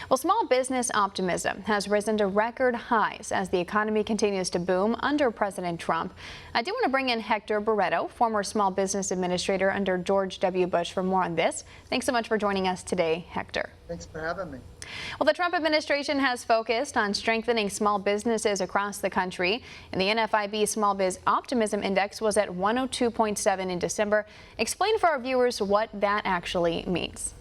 Well, small business optimism has risen to record highs as the economy continues to boom under President Trump. I do want to bring in Hector Barreto, former small business administrator under George W. Bush, for more on this. Thanks so much for joining us today, Hector. Thanks for having me. Well, the Trump administration has focused on strengthening small businesses across the country, and the NFIB Small Biz Optimism Index was at 102.7 in December. Explain for our viewers what that actually means.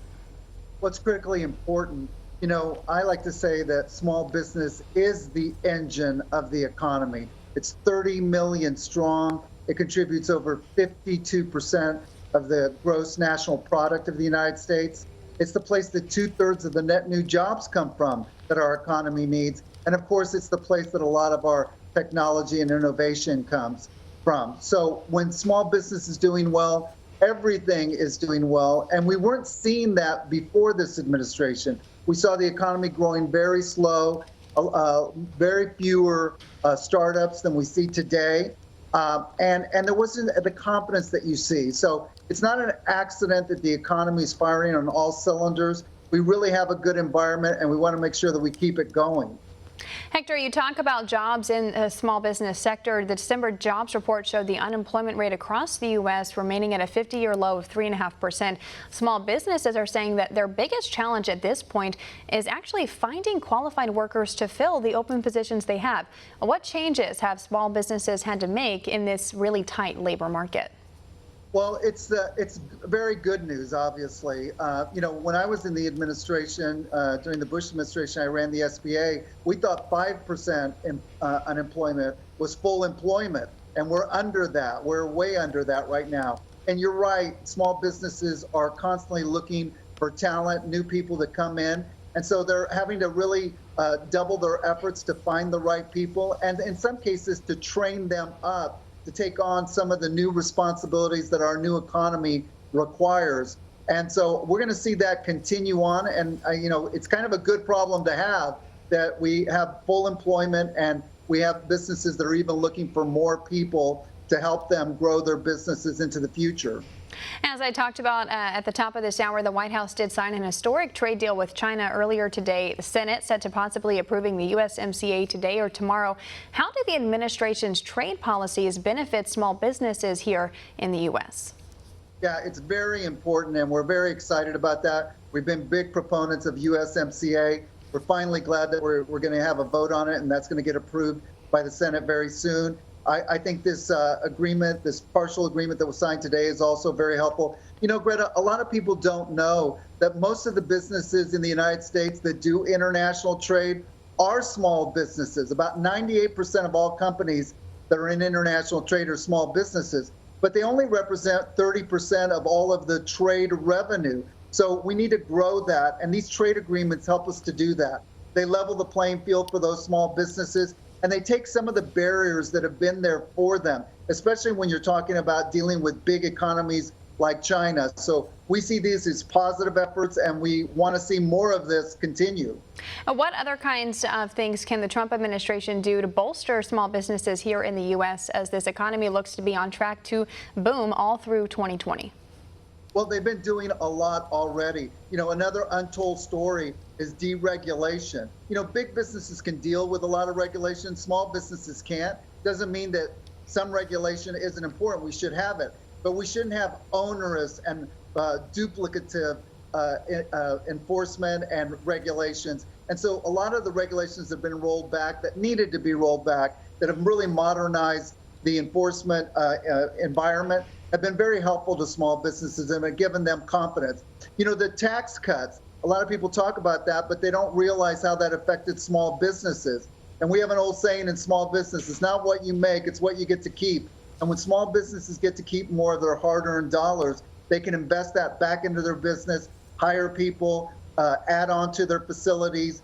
What's critically important, I like to say that small business is the engine of the economy. It's 30 million strong. It contributes over 52% of the gross national product of the United States. It's the place that 2/3 of the net new jobs come from that our economy needs. And of course, it's the place that a lot of our technology and innovation comes from. So when small business is doing well, everything is doing well. And we weren't seeing that before this administration. We saw the economy growing very slow, very fewer startups than we see today. And there wasn't the confidence that you see. So it's not an accident that the economy is firing on all cylinders. We really have a good environment, and we want to make sure that we keep it going. Hector, you talk about jobs in the small business sector. The December jobs report showed the unemployment rate across the U.S. remaining at a 50-year low of 3.5%. Small businesses are saying that their biggest challenge at this point is actually finding qualified workers to fill the open positions they have. What changes have small businesses had to make in this really tight labor market? Well, it's very good news, obviously. When I was in the administration, during the Bush administration, I ran the SBA. We thought 5% unemployment was full employment, and we're under that. We're way under that right now. And you're right, small businesses are constantly looking for talent, new people to come in. And so they're having to really double their efforts to find the right people, and in some cases to train them up to take on some of the new responsibilities that our new economy requires. And so we're going to see that continue on. And, it's kind of a good problem to have that we have full employment and we have businesses that are even looking for more people to help them grow their businesses into the future. As I talked about at the top of this hour, the White House did sign an historic trade deal with China earlier today. The Senate set to possibly approving the USMCA today or tomorrow. How do the administration's trade policies benefit small businesses here in the U.S.? Yeah, it's very important, and we're very excited about that. We've been big proponents of USMCA. We're finally glad that we're going to have a vote on it, and that's going to get approved by the Senate very soon. I think this agreement, this partial agreement that was signed today, is also very helpful. Greta, a lot of people don't know that most of the businesses in the United States that do international trade are small businesses. About 98% of all companies that are in international trade are small businesses, but they only represent 30% of all of the trade revenue. So we need to grow that, and these trade agreements help us to do that. They level the playing field for those small businesses, and they take some of the barriers that have been there for them, especially when you're talking about dealing with big economies like China. So we see these as positive efforts, and we want to see more of this continue. What other kinds of things can the Trump administration do to bolster small businesses here in the U.S. as this economy looks to be on track to boom all through 2020? Well, they've been doing a lot already. Another untold story is deregulation. Big businesses can deal with a lot of regulation. Small businesses can't. Doesn't mean that some regulation isn't important. We should have it. But we shouldn't have onerous and duplicative enforcement and regulations. And so a lot of the regulations have been rolled back that needed to be rolled back, that have really modernized the enforcement environment, have been very helpful to small businesses and have given them confidence. The tax cuts, a lot of people talk about that, but they don't realize how that affected small businesses. And we have an old saying in small business, it's not what you make, it's what you get to keep. And when small businesses get to keep more of their hard-earned dollars, they can invest that back into their business, hire people, add on to their facilities,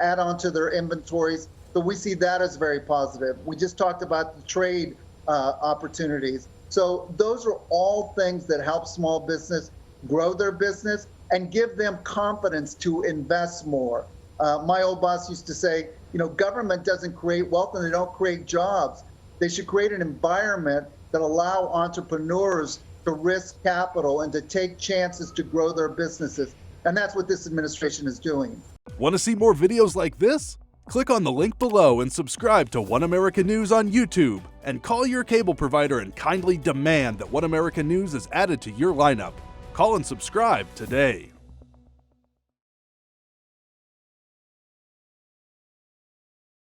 add on to their inventories. So we see that as very positive. We just talked about the trade opportunities. So those are all things that help small business grow their business and give them confidence to invest more. My old boss used to say, government doesn't create wealth and they don't create jobs. They should create an environment that allow entrepreneurs to risk capital and to take chances to grow their businesses. And that's what this administration is doing. Want to see more videos like this? Click on the link below and subscribe to One America News on YouTube, and call your cable provider and kindly demand that One America News is added to your lineup. Call and subscribe today.